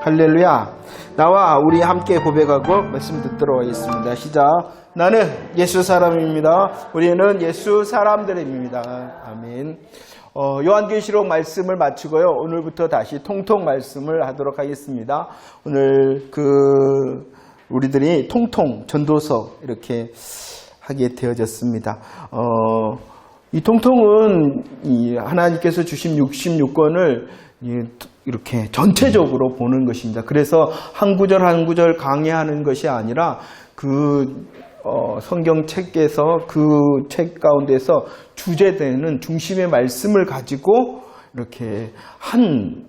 할렐루야. 나와 우리 함께 고백하고 말씀 듣도록 하겠습니다. 시작. 나는 예수 사람입니다. 우리는 예수 사람들입니다. 아멘. 요한계시록 말씀을 마치고요. 오늘부터 다시 통통 말씀을 하도록 하겠습니다. 오늘 우리들이 통통 전도서 이렇게 하게 되어졌습니다. 이 통통은 하나님께서 주신 66권을 이렇게 전체적으로 보는 것입니다. 그래서 한 구절 한 구절 강의하는 것이 아니라 성경책에서 그 책 가운데서 주제되는 중심의 말씀을 가지고 이렇게 한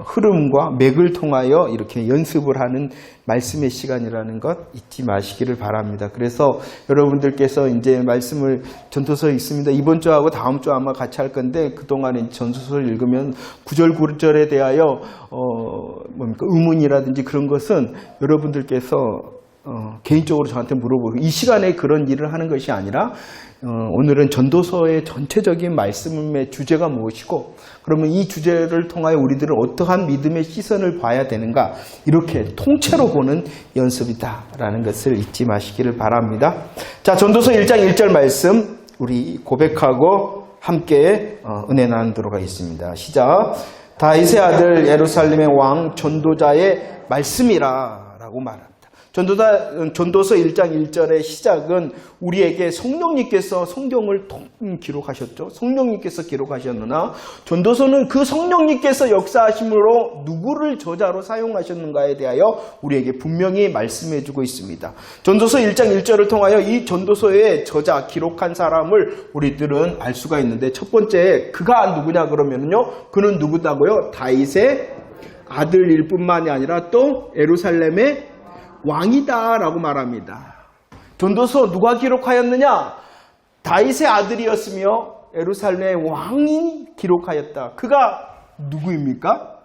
흐름과 맥을 통하여 이렇게 연습을 하는 말씀의 시간이라는 것 잊지 마시기를 바랍니다. 그래서 여러분들께서 이제 말씀을 전도서 읽습니다. 이번 주하고 다음 주 아마 같이 할 건데 그동안에 전도서를 읽으면 구절 구절에 대하여 의문이라든지 그런 것은 여러분들께서 개인적으로 저한테 물어보고 이 시간에 그런 일을 하는 것이 아니라 오늘은 전도서의 전체적인 말씀의 주제가 무엇이고 그러면 이 주제를 통하여 우리들은 어떠한 믿음의 시선을 봐야 되는가 이렇게 통째로 보는 연습이다라는 것을 잊지 마시기를 바랍니다. 자, 전도서 1장 1절 말씀 우리 고백하고 함께 은혜 나누도록 하겠습니다. 시작. 다윗의 아들 예루살렘의 왕 전도자의 말씀이라 라고 말합니다. 전도서 1장 1절의 시작은 우리에게 성령님께서 성경을 기록하셨죠. 성령님께서 기록하셨느나 전도서는 그 성령님께서 역사하심으로 누구를 저자로 사용하셨는가에 대하여 우리에게 분명히 말씀해주고 있습니다. 전도서 1장 1절을 통하여 이 전도서의 저자, 기록한 사람을 우리들은 알 수가 있는데 첫 번째 그가 누구냐 그러면요. 그는 누구다고요? 다윗의 아들일 뿐만이 아니라 또 예루살렘의 왕이다 라고 말합니다. 전도서 누가 기록하였느냐? 다윗의 아들이었으며 예루살렘의 왕이 기록하였다. 그가 누구입니까?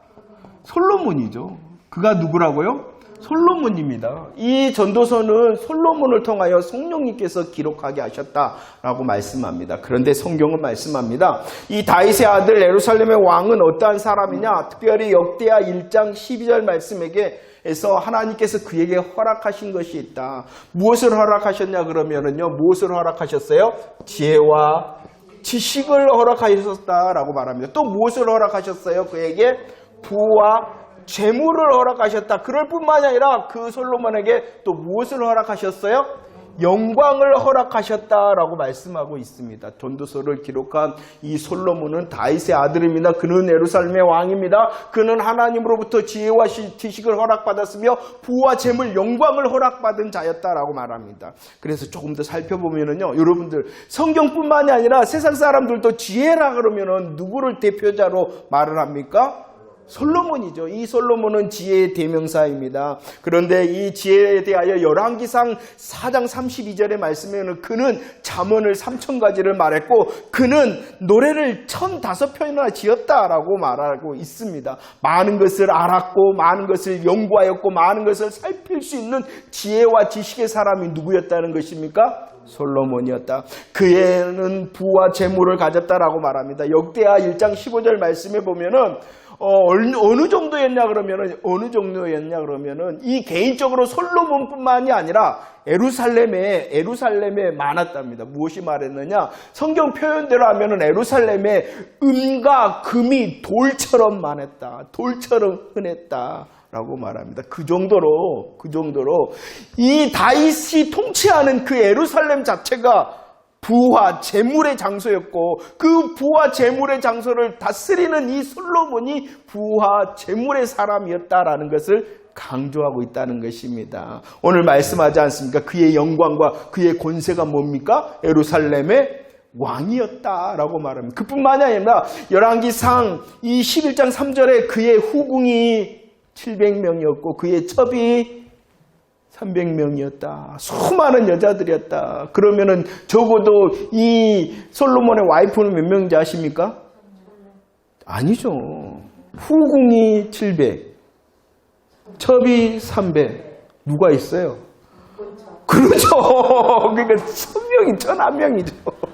솔로몬이죠. 그가 누구라고요? 솔로몬입니다. 이 전도서는 솔로몬을 통하여 성령님께서 기록하게 하셨다라고 말씀합니다. 그런데 성경은 말씀합니다. 이 다윗의 아들 예루살렘의 왕은 어떠한 사람이냐? 특별히 역대하 1장 12절 말씀에서 하나님께서 그에게 허락하신 것이 있다. 무엇을 허락하셨냐 그러면은요. 무엇을 허락하셨어요? 지혜와 지식을 허락하셨다라고 말합니다. 또 무엇을 허락하셨어요? 그에게 부와 재물을 허락하셨다. 그럴 뿐만이 아니라 그 솔로몬에게 또 무엇을 허락하셨어요? 영광을 허락하셨다라고 말씀하고 있습니다. 전도서를 기록한 이 솔로몬은 다윗의 아들입니다. 그는 예루살렘의 왕입니다. 그는 하나님으로부터 지혜와 지식을 허락받았으며 부와 재물, 영광을 허락받은 자였다라고 말합니다. 그래서 조금 더 살펴보면은요, 여러분들 성경뿐만이 아니라 세상 사람들도 지혜라 그러면은 누구를 대표자로 말을 합니까? 솔로몬이죠. 이 솔로몬은 지혜의 대명사입니다. 그런데 이 지혜에 대하여 열왕기상 4장 32절의 말씀에는 그는 잠언을 3000가지를 말했고 그는 노래를 1005편이나 지었다라고 말하고 있습니다. 많은 것을 알았고 많은 것을 연구하였고 많은 것을 살필 수 있는 지혜와 지식의 사람이 누구였다는 것입니까? 솔로몬이었다. 그에는 부와 재물을 가졌다라고 말합니다. 역대하 1장 15절 말씀에 보면은 어느 정도였냐 그러면은 이 개인적으로 솔로몬뿐만이 아니라 에루살렘에 많았답니다. 무엇이 말했느냐? 성경 표현대로 하면은 에루살렘에 은과 금이 돌처럼 많았다. 돌처럼 흔했다. 라고 말합니다. 그 정도로 이 다윗이 통치하는 그 예루살렘 자체가 부와 재물의 장소였고 그 부와 재물의 장소를 다스리는 이 솔로몬이 부와 재물의 사람이었다라는 것을 강조하고 있다는 것입니다. 오늘 말씀하지 않습니까? 그의 영광과 그의 권세가 뭡니까? 예루살렘의 왕이었다라고 말합니다. 그뿐만이 아니라 열왕기상 이 11장 3절에 그의 후궁이 700명이었고 그의 첩이 300명이었다. 수많은 여자들이었다. 그러면은 적어도 이 솔로몬의 와이프는 몇 명인지 아십니까? 아니죠. 후궁이 700, 첩이 300. 누가 있어요? 그렇죠. 그러니까 1000명이 1001명이죠.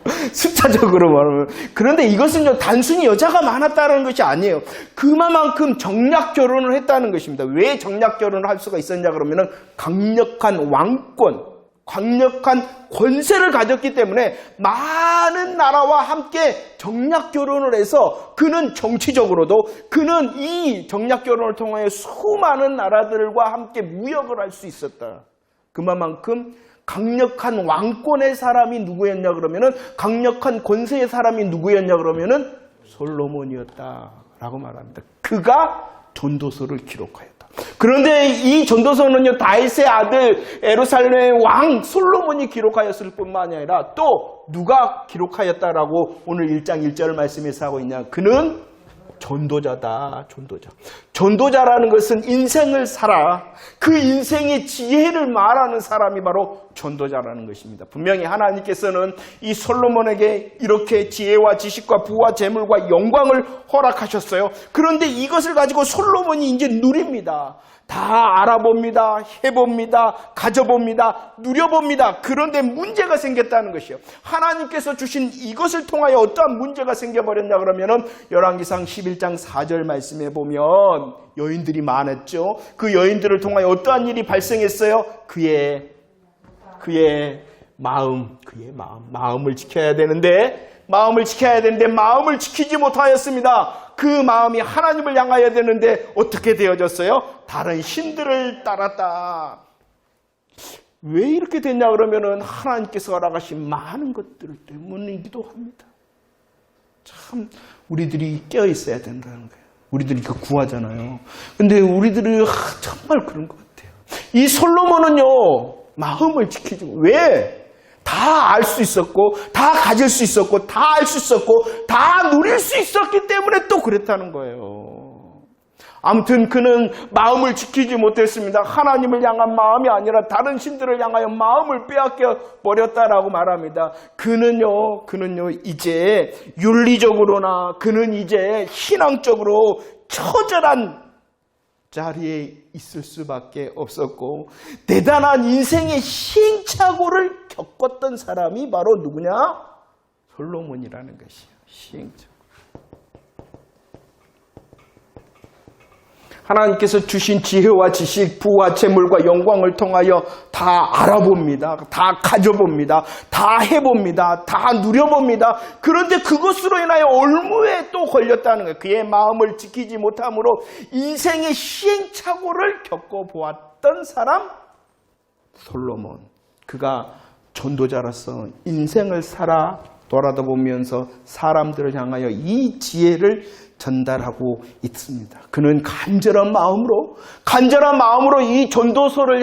숫자적으로 말하면. 그런데 이것은 단순히 여자가 많았다는 것이 아니에요. 그만큼 정략 결혼을 했다는 것입니다. 왜 정략 결혼을 할 수가 있었냐 그러면은 강력한 왕권, 강력한 권세를 가졌기 때문에 많은 나라와 함께 정략 결혼을 해서 그는 정치적으로도 그는 이 정략 결혼을 통하여 수많은 나라들과 함께 무역을 할 수 있었다. 그만큼 강력한 왕권의 사람이 누구였냐 그러면은 강력한 권세의 사람이 누구였냐 그러면은 솔로몬이었다라고 말합니다. 그가 전도서를 기록하였다. 그런데 이 전도서는요, 다윗의 아들 예루살렘의 왕 솔로몬이 기록하였을 뿐만 아니라 또 누가 기록하였다라고 오늘 1장 1절 말씀에서 하고 있냐? 그는 전도자다. 전도자. 전도자라는 것은 인생을 살아 그 인생의 지혜를 말하는 사람이 바로 전도자라는 것입니다. 분명히 하나님께서는 이 솔로몬에게 이렇게 지혜와 지식과 부와 재물과 영광을 허락하셨어요. 그런데 이것을 가지고 솔로몬이 이제 누립니다. 다 알아봅니다. 해봅니다. 가져봅니다. 누려봅니다. 그런데 문제가 생겼다는 것이요. 하나님께서 주신 이것을 통하여 어떠한 문제가 생겨버렸냐 그러면은 열왕기상 11장 4절 말씀에 보면 여인들이 많았죠. 그 여인들을 통하여 어떠한 일이 발생했어요? 그의 마음을 지켜야 되는데 마음을 지키지 못하였습니다. 그 마음이 하나님을 향하여야 되는데 어떻게 되어졌어요? 다른 신들을 따랐다. 왜 이렇게 됐냐 그러면은 하나님께서 허락하신 많은 것들 때문이기도 합니다. 참 우리들이 깨어 있어야 된다는 거예요. 우리들이 이거 구하잖아요. 근데 우리들은 정말 그런 것 같아요. 이 솔로몬은요, 마음을 지키지. 왜? 다 알 수 있었고, 다 가질 수 있었고, 다 알 수 있었고, 다 누릴 수 있었기 때문에 또 그랬다는 거예요. 아무튼 그는 마음을 지키지 못했습니다. 하나님을 향한 마음이 아니라 다른 신들을 향하여 마음을 빼앗겨 버렸다라고 말합니다. 그는요 이제 윤리적으로나 그는 이제 신앙적으로 처절한 자리에 있을 수밖에 없었고 대단한 인생의 시행착오를 겪었던 사람이 바로 누구냐? 솔로몬이라는 것이에요. 시행착오. 하나님께서 주신 지혜와 지식, 부와 재물과 영광을 통하여 다 알아봅니다. 다 가져봅니다. 다 해봅니다. 다 누려봅니다. 그런데 그것으로 인하여 올무에 또 걸렸다는 거예요. 그의 마음을 지키지 못함으로 인생의 시행착오를 겪어보았던 사람? 솔로몬. 그가 전도자로서 인생을 살아 돌아다보면서 사람들을 향하여 이 지혜를 전달하고 있습니다. 그는 간절한 마음으로 이 전도서를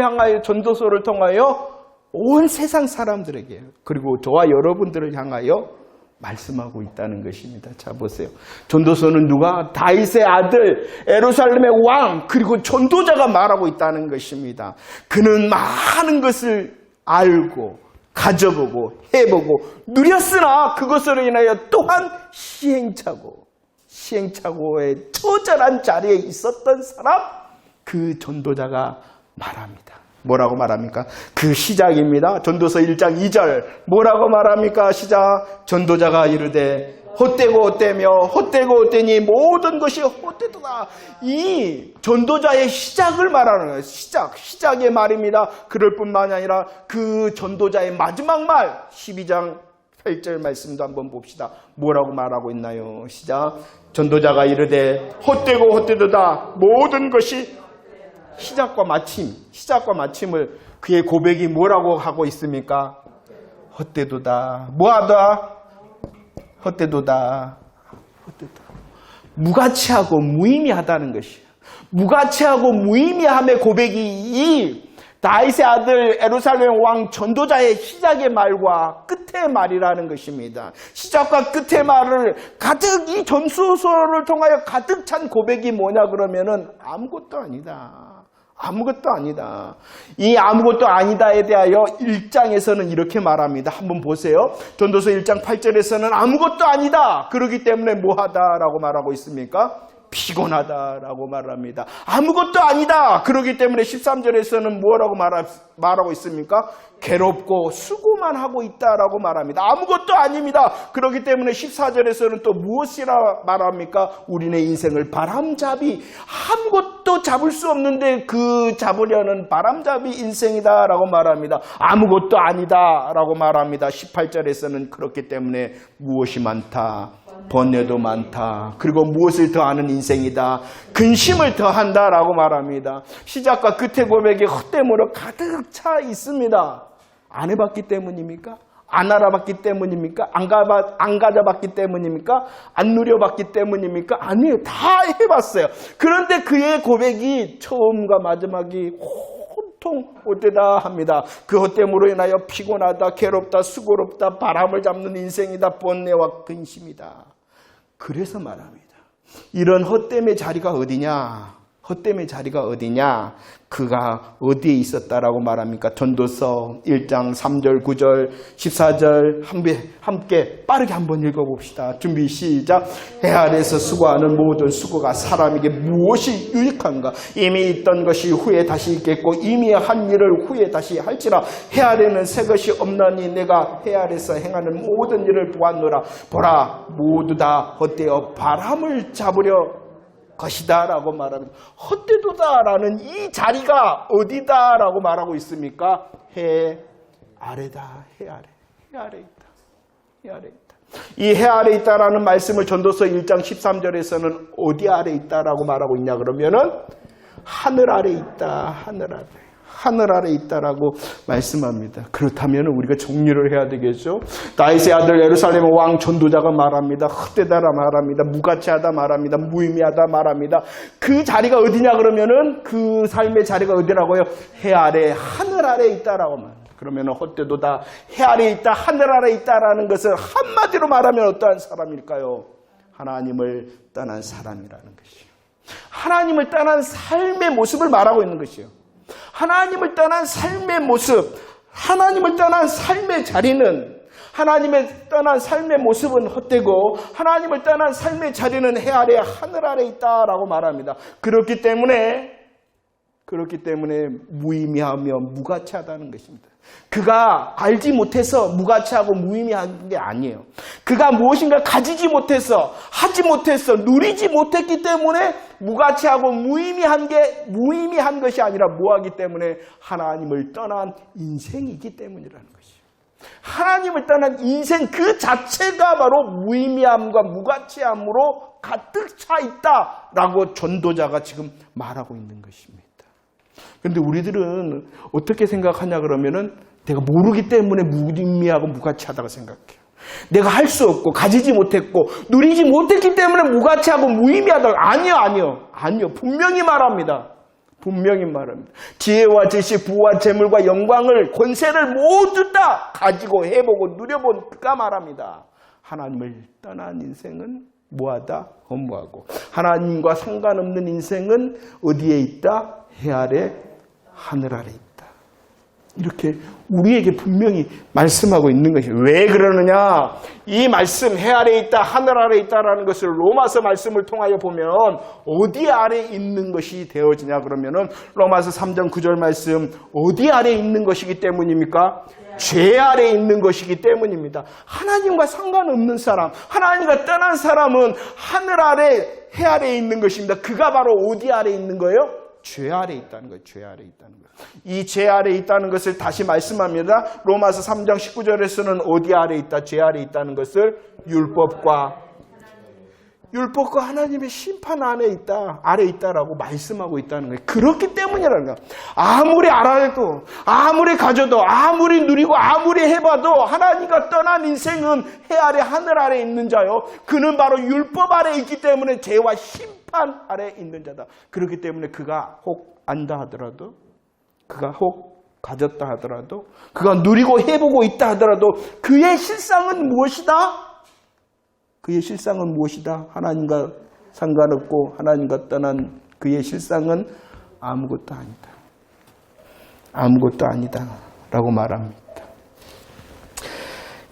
통하여 온 세상 사람들에게 그리고 저와 여러분들을 향하여 말씀하고 있다는 것입니다. 자 보세요. 전도서는 누가? 다윗의 아들 예루살렘의 왕 그리고 전도자가 말하고 있다는 것입니다. 그는 많은 것을 알고 가져보고 해보고 누렸으나 그것으로 인하여 또한 시행착오의 처절한 자리에 있었던 사람, 그 전도자가 말합니다. 뭐라고 말합니까? 그 시작입니다. 전도서 1장 2절 뭐라고 말합니까? 시작. 전도자가 이르되 헛되고 헛되며 헛되고 헛되니 모든 것이 헛되도다. 이 전도자의 시작을 말하는 거예요. 시작의 말입니다. 그럴 뿐만 아니라 그 전도자의 마지막 말 12장 8절 말씀도 한번 봅시다. 뭐라고 말하고 있나요? 시작. 전도자가 이르되 헛되고 헛되도다. 모든 것이 시작과 마침을 그의 고백이 뭐라고 하고 있습니까? 헛되도다. 뭐하다? 헛되도다. 무가치하고 무의미하다는 것이에요. 무가치하고 무의미함의 고백이 이 다윗의 아들 예루살렘 왕 전도자의 시작의 말과 끝의 말이라는 것입니다. 시작과 끝의 말을 가득 이 전도서를 통하여 가득 찬 고백이 뭐냐 그러면은 아무것도 아니다. 이 아무것도 아니다에 대하여 1장에서는 이렇게 말합니다. 한번 보세요. 전도서 1장 8절에서는 아무것도 아니다. 그렇기 때문에 뭐하다라고 말하고 있습니까? 피곤하다라고 말합니다. 아무것도 아니다. 그렇기 때문에 13절에서는 뭐라고 말하고 있습니까? 괴롭고 수고만 하고 있다라고 말합니다. 아무것도 아닙니다. 그렇기 때문에 14절에서는 또 무엇이라 말합니까? 우리네 인생을 바람잡이, 아무것도 잡을 수 없는데 그 잡으려는 바람잡이 인생이다라고 말합니다. 아무것도 아니다라고 말합니다. 18절에서는 그렇기 때문에 무엇이 많다, 번뇌도 많다, 그리고 무엇을 더하는 인생이다, 근심을 더한다라고 말합니다. 시작과 끝의 고백이 헛됨으로 가득 차 있습니다. 안 해봤기 때문입니까? 안 알아봤기 때문입니까? 안 가져봤기 때문입니까? 안 누려봤기 때문입니까? 아니에요. 다 해봤어요. 그런데 그의 고백이 처음과 마지막이 온통 어때다 합니다. 그 헛됨으로 인하여 피곤하다, 괴롭다, 수고롭다, 바람을 잡는 인생이다, 번뇌와 근심이다. 그래서 말합니다. 이런 헛됨의 자리가 어디냐? 헛됨의 자리가 어디냐? 그가 어디에 있었다라고 말합니까? 전도서 1장 3절, 9절, 14절 함께 빠르게 한번 읽어봅시다. 준비 시작. 해 아래에서 수고하는 모든 수고가 사람에게 무엇이 유익한가? 이미 있던 것이 후에 다시 있겠고 이미 한 일을 후에 다시 할지라. 해 아래는 새 것이 없나니 내가 해 아래에서 행하는 모든 일을 보았노라. 보라, 모두 다 헛되어 바람을 잡으려 것이다 라고 말합니다. 헛되도다라는 이 자리가 어디다 라고 말하고 있습니까? 해 아래다. 해 아래. 해 아래 있다. 해 아래 있다. 이 해 아래 있다라는 말씀을 전도서 1장 13절에서는 어디 아래 있다라고 말하고 있냐 그러면은 하늘 아래 있다. 하늘 아래. 하늘 아래 있다라고 말씀합니다. 그렇다면 우리가 정리를 해야 되겠죠. 다윗의 아들 예루살렘 왕 전도자가 말합니다. 헛되다라 말합니다. 무가치하다 말합니다. 무의미하다 말합니다. 그 자리가 어디냐 그러면은 그 삶의 자리가 어디라고요? 해 아래, 하늘 아래 있다라고 말합니다. 그러면 헛되도다, 해 아래 있다, 하늘 아래 있다라는 것을 한마디로 말하면 어떠한 사람일까요? 하나님을 떠난 사람이라는 것이요. 하나님을 떠난 삶의 모습을 말하고 있는 것이요. 하나님을 떠난 삶의 모습, 하나님을 떠난 삶의 자리는, 하나님을 떠난 삶의 모습은 헛되고 하나님을 떠난 삶의 자리는 해 아래, 하늘 아래 있다라고 말합니다. 그렇기 때문에 무의미하며 무가치하다는 것입니다. 그가 알지 못해서 무가치하고 무의미한 게 아니에요. 그가 무엇인가 가지지 못해서, 하지 못해서, 누리지 못했기 때문에 무가치하고 무의미한 것이 아니라 뭐하기 때문에 하나님을 떠난 인생이기 때문이라는 것이에요. 하나님을 떠난 인생 그 자체가 바로 무의미함과 무가치함으로 가득 차 있다라고 전도자가 지금 말하고 있는 것입니다. 그런데 우리들은 어떻게 생각하냐 그러면은 내가 모르기 때문에 무의미하고 무가치하다고 생각해요. 내가 할 수 없고 가지지 못했고 누리지 못했기 때문에 무가치하고 무의미하다고. 아니요. 분명히 말합니다. 지혜와 지식, 부와 재물과 영광을, 권세를 모두 다 가지고 해보고 누려본 그가 말합니다. 하나님을 떠난 인생은 뭐하다? 허무하고 하나님과 상관없는 인생은 어디에 있다? 해 아래, 하늘 아래 있다. 이렇게 우리에게 분명히 말씀하고 있는 것이에요. 왜 그러느냐? 이 말씀, 해 아래 있다, 하늘 아래 있다라는 것을 로마서 말씀을 통하여 보면 어디 아래 있는 것이 되어지냐 그러면은 로마서 3장 9절 말씀, 어디 아래 있는 것이기 때문입니까? 죄 아래 있는 것이기 때문입니다. 하나님과 상관없는 사람, 하나님과 떠난 사람은 하늘 아래, 해 아래 있는 것입니다. 그가 바로 어디 아래 있는 거예요? 죄 아래 있다는 거예요. 죄 아래 있다는 거예요. 이 죄 아래 있다는 것을 다시 말씀합니다. 로마서 3장 19절에서는 어디 아래 있다? 죄 아래 있다는 것을 율법과 하나님의 심판 아래 있다라고 말씀하고 있다는 거예요. 그렇기 때문이라는 거예요. 아무리 알아도, 아무리 가져도, 아무리 누리고, 아무리 해봐도 하나님과 떠난 인생은 해 아래, 하늘 아래 있는 자요. 그는 바로 율법 아래 있기 때문에 죄와 심판 아래 있는 자다. 그렇기 때문에 그가 혹 안다 하더라도, 그가 혹 가졌다 하더라도, 그가 누리고 해보고 있다 하더라도 그의 실상은 무엇이다? 그의 실상은 무엇이다? 하나님과 상관없고 하나님과 떠난 그의 실상은 아무것도 아니다. 아무것도 아니다 라고 말합니다.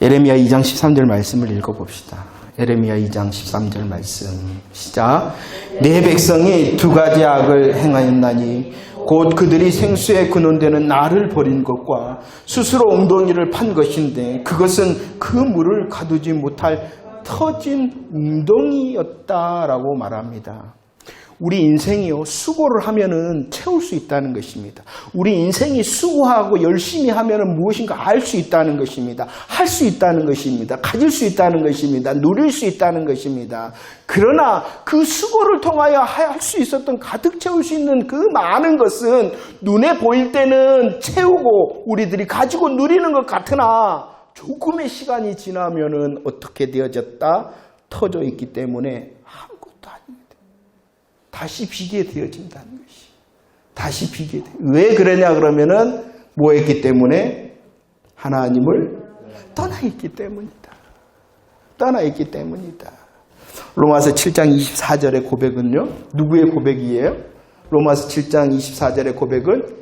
예레미야 2장 13절 말씀을 읽어봅시다. 에레미야 2장 13절 말씀 시작. 내 백성이 두 가지 악을 행하였나니 곧 그들이 생수에 근원되는 나를 버린 것과 스스로 엉덩이를 판 것인데 그것은 그 물을 가두지 못할 터진 웅덩이였다라고 말합니다. 우리 인생이요, 수고를 하면은 채울 수 있다는 것입니다. 우리 인생이 수고하고 열심히 하면은 무엇인가 알 수 있다는 것입니다. 할 수 있다는 것입니다. 가질 수 있다는 것입니다. 누릴 수 있다는 것입니다. 그러나 그 수고를 통하여 할 수 있었던 가득 채울 수 있는 그 많은 것은 눈에 보일 때는 채우고 우리들이 가지고 누리는 것 같으나 조금의 시간이 지나면은 어떻게 되어졌다? 터져 있기 때문에 아무것도 아닙니다. 다시 비게 되어진다는 것이. 다시 비게 돼. 왜 그러냐 그러면은 뭐 했기 때문에? 하나님을 떠나 있기 때문이다. 떠나 있기 때문이다. 로마서 7장 24절의 고백은요. 누구의 고백이에요? 로마서 7장 24절의 고백은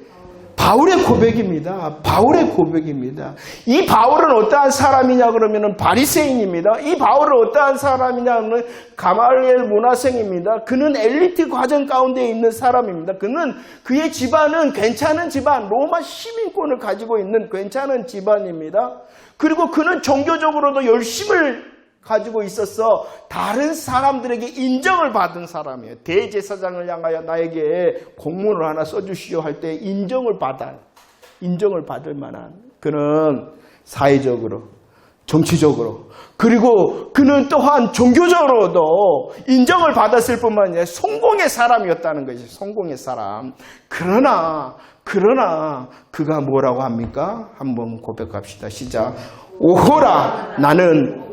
바울의 고백입니다. 바울의 고백입니다. 이 바울은 어떠한 사람이냐 그러면은 바리새인입니다. 이 바울은 어떠한 사람이냐 하면 가말리엘 문화생입니다. 그는 엘리트 과정 가운데 있는 사람입니다. 그의 집안은 괜찮은 집안, 로마 시민권을 가지고 있는 괜찮은 집안입니다. 그리고 그는 종교적으로도 열심을 가지고 있어서 다른 사람들에게 인정을 받은 사람이에요. 대제사장을 향하여 나에게 공문을 하나 써주시오 할 때 인정을 받을 만한, 그는 사회적으로, 정치적으로, 그리고 그는 또한 종교적으로도 인정을 받았을 뿐만 아니라 성공의 사람이었다는 것이, 성공의 사람. 그러나 그가 뭐라고 합니까? 한번 고백합시다. 시작. 오호라 나는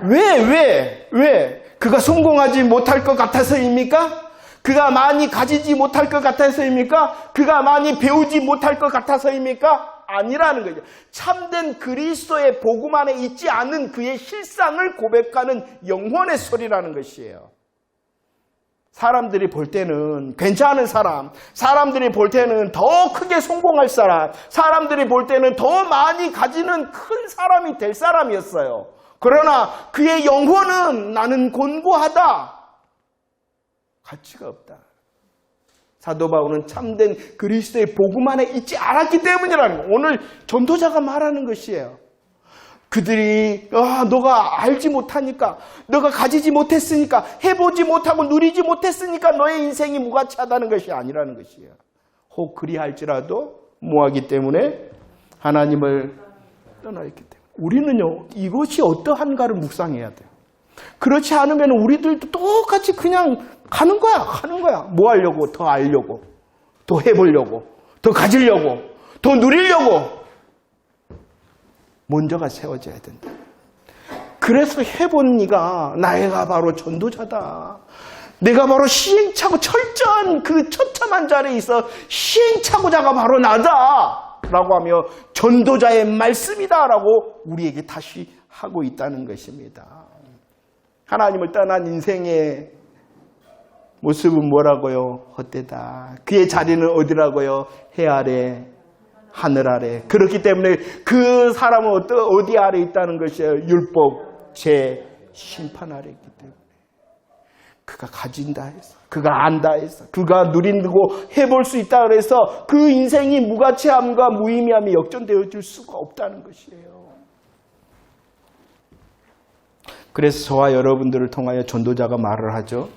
왜? 그가 성공하지 못할 것 같아서입니까? 그가 많이 가지지 못할 것 같아서입니까? 그가 많이 배우지 못할 것 같아서입니까? 아니라는 거죠. 참된 그리스도의 복음 안에 있지 않은 그의 실상을 고백하는 영혼의 소리라는 것이에요. 사람들이 볼 때는 괜찮은 사람, 사람들이 볼 때는 더 크게 성공할 사람, 사람들이 볼 때는 더 많이 가지는 큰 사람이 될 사람이었어요. 그러나 그의 영혼은 나는 곤고하다. 가치가 없다. 사도 바울은 참된 그리스도의 복음 안에 있지 않았기 때문이라는 거예요. 오늘 전도자가 말하는 것이에요. 그들이 너가 알지 못하니까, 너가 가지지 못했으니까, 해보지 못하고 누리지 못했으니까 너의 인생이 무가치하다는 것이 아니라는 것이에요. 혹 그리할지라도 뭐하기 때문에? 하나님을 떠나있기 때문에. 우리는요, 이것이 어떠한가를 묵상해야 돼요. 그렇지 않으면 우리들도 똑같이 그냥 가는 거야. 뭐 하려고? 더 알려고, 더 해보려고, 더 가지려고, 더 누리려고. 먼저가 세워져야 된다. 그래서 해본 이가 나애가 바로 전도자다. 내가 바로 시행착오, 철저한 그 처참한 자리에 있어 시행착오자가 바로 나다 라고 하며 전도자의 말씀이다 라고 우리에게 다시 하고 있다는 것입니다. 하나님을 떠난 인생의 모습은 뭐라고요? 헛되다. 그의 자리는 어디라고요? 해 아래, 하늘 아래. 그렇기 때문에 그 사람은 어디 아래 있다는 것이에요? 율법, 제, 심판 아래 있기 때문에. 그가 가진다 해서, 그가 안다 해서, 그가 누리고 해볼 수 있다 그래서 그 인생이 무가치함과 무의미함이 역전되어질 수가 없다는 것이에요. 그래서 저와 여러분들을 통하여 전도자가 말을 하죠.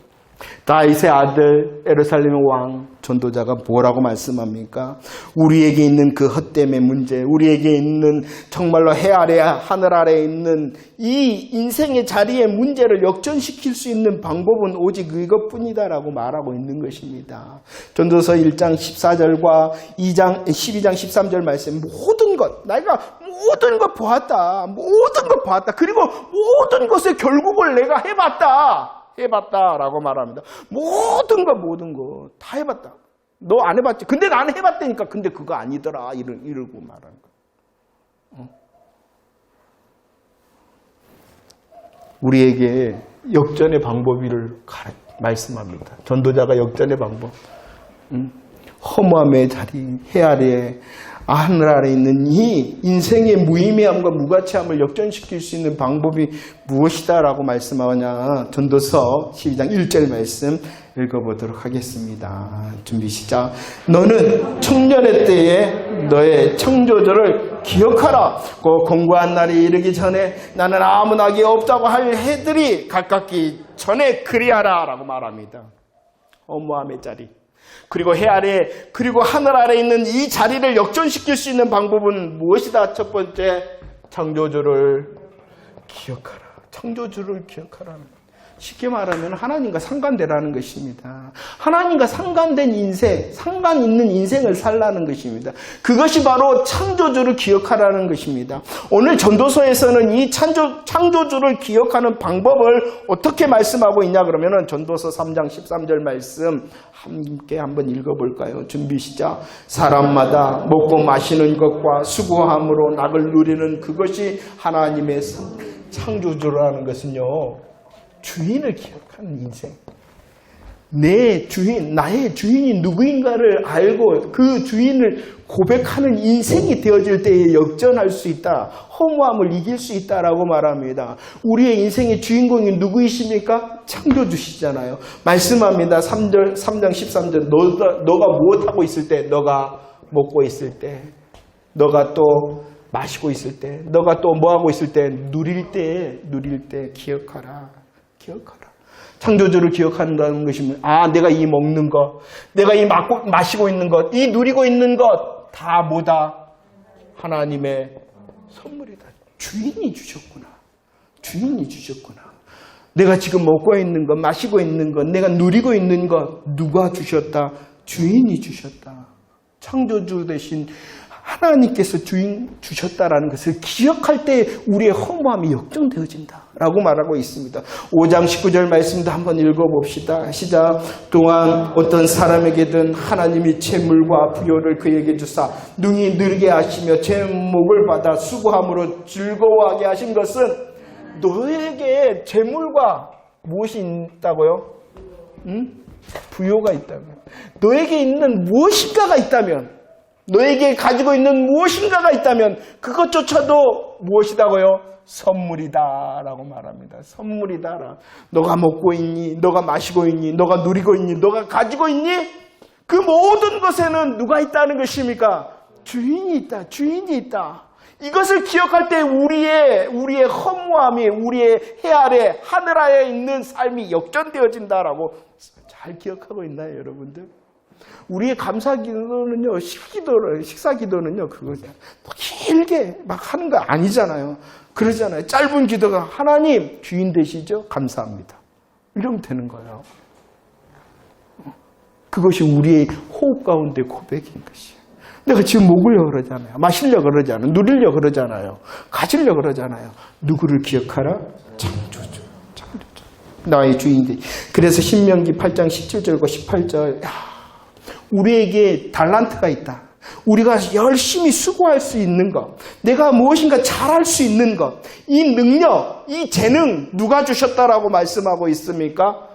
다윗의 아들 예루살렘의 왕 전도자가 뭐라고 말씀합니까? 우리에게 있는 그 헛됨의 문제, 우리에게 있는 정말로 해 아래 하늘 아래에 있는 이 인생의 자리의 문제를 역전시킬 수 있는 방법은 오직 이것뿐이다라고 말하고 있는 것입니다. 전도서 1장 14절과 12장 13절 말씀, 모든 것, 내가 모든 것 보았다. 모든 것 보았다. 그리고 모든 것의 결국을 내가 해봤다라고 말합니다. 모든 거 다 해봤다. 너 안 해봤지? 근데 나는 해봤다니까. 근데 그거 아니더라. 이러고 말하는 거. 우리에게 역전의 방법을 말씀합니다. 전도자가 역전의 방법. 허무함의 자리, 해 아래 하늘 아래 있는 이 인생의 무의미함과 무가치함을 역전시킬 수 있는 방법이 무엇이다라고 말씀하냐. 전도서 12장 1절 말씀 읽어보도록 하겠습니다. 준비 시작. 너는 청년의 때에 너의 창조주를 기억하라. 그 공고한 날이 이르기 전에 나는 아무 낙이 없다고 할 해들이 가깝기 전에 그리하라 라고 말합니다. 허무함의 자리. 그리고 해 아래, 그리고 하늘 아래 있는 이 자리를 역전시킬 수 있는 방법은 무엇이다? 첫 번째, 창조주를 기억하라. 창조주를 기억하라. 쉽게 말하면 하나님과 상관되라는 것입니다. 하나님과 상관된 인생, 상관 있는 인생을 살라는 것입니다. 그것이 바로 창조주를 기억하라는 것입니다. 오늘 전도서에서는 이 창조주를 기억하는 방법을 어떻게 말씀하고 있냐 그러면은 전도서 3장 13절 말씀 함께 한번 읽어볼까요? 준비 시작. 사람마다 먹고 마시는 것과 수고함으로 낙을 누리는 그것이 하나님의 창조주라는 것은요, 주인을 기억하는 인생. 내 주인, 나의 주인이 누구인가를 알고 그 주인을 고백하는 인생이 되어질 때에 역전할 수 있다. 허무함을 이길 수 있다라고 말합니다. 우리의 인생의 주인공이 누구이십니까? 창조주시잖아요. 말씀합니다. 3장 13절. 너가 무엇하고 있을 때, 너가 먹고 있을 때, 너가 또 마시고 있을 때, 너가 또 뭐하고 있을 때, 누릴 때 기억하라. 기억하라. 창조주를 기억한다는 것이면, 내가 이 먹는 것, 내가 이 마시고 있는 것, 이 누리고 있는 것, 다 뭐다? 하나님의 선물이다. 주인이 주셨구나. 주인이 주셨구나. 내가 지금 먹고 있는 것, 마시고 있는 것, 내가 누리고 있는 것, 누가 주셨다? 주인이 주셨다. 창조주 대신 하나님께서 주인 주셨다라는 것을 기억할 때 우리의 허무함이 역전되어진다 라고 말하고 있습니다. 5장 19절 말씀도 한번 읽어봅시다. 시작. 또한 어떤 사람에게든 하나님이 재물과 부요를 그에게 주사 능히 늘게 하시며 제목을 받아 수고함으로 즐거워하게 하신 것은 너에게 재물과 무엇이 있다고요? 부요가 있다면, 너에게 있는 무엇인가가 있다면, 너에게 가지고 있는 무엇인가가 있다면 그것조차도 무엇이다고요? 선물이다 라고 말합니다. 선물이다. 너가 먹고 있니? 너가 마시고 있니? 너가 누리고 있니? 너가 가지고 있니? 그 모든 것에는 누가 있다는 것입니까? 주인이 있다. 주인이 있다. 이것을 기억할 때 우리의 허무함이 우리의 해 아래 하늘 아래 있는 삶이 역전되어진다라고 잘 기억하고 있나요, 여러분들? 우리의 감사기도는요, 식사기도는요, 그거 길게 막 하는 거 아니잖아요. 그러잖아요. 짧은 기도가 하나님 주인 되시죠? 감사합니다. 이러면 되는 거예요. 그것이 우리의 호흡 가운데 고백인 것이에요. 내가 지금 먹으려고 그러잖아요. 마시려고 그러잖아요. 누리려고 그러잖아요. 가지려고 그러잖아요. 누구를 기억하라? 창조주. 나의 주인들. 그래서 신명기 8장 17절과 18절. 우리에게 달란트가 있다. 우리가 열심히 수고할 수 있는 것, 내가 무엇인가 잘할 수 있는 것, 이 능력, 이 재능 누가 주셨다라고 말씀하고 있습니까?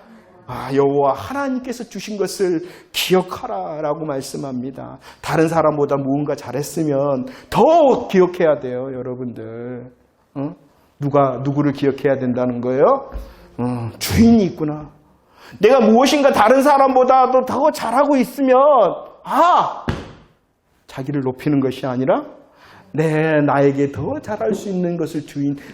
여호와 하나님께서 주신 것을 기억하라라고 말씀합니다. 다른 사람보다 무언가 잘했으면 더 기억해야 돼요, 여러분들. 누구를 기억해야 된다는 거예요? 주인이 있구나. 내가 무엇인가 다른 사람보다도 더 잘하고 있으면 자기를 높이는 것이 아니라 나에게 더 잘할 수 있는 것을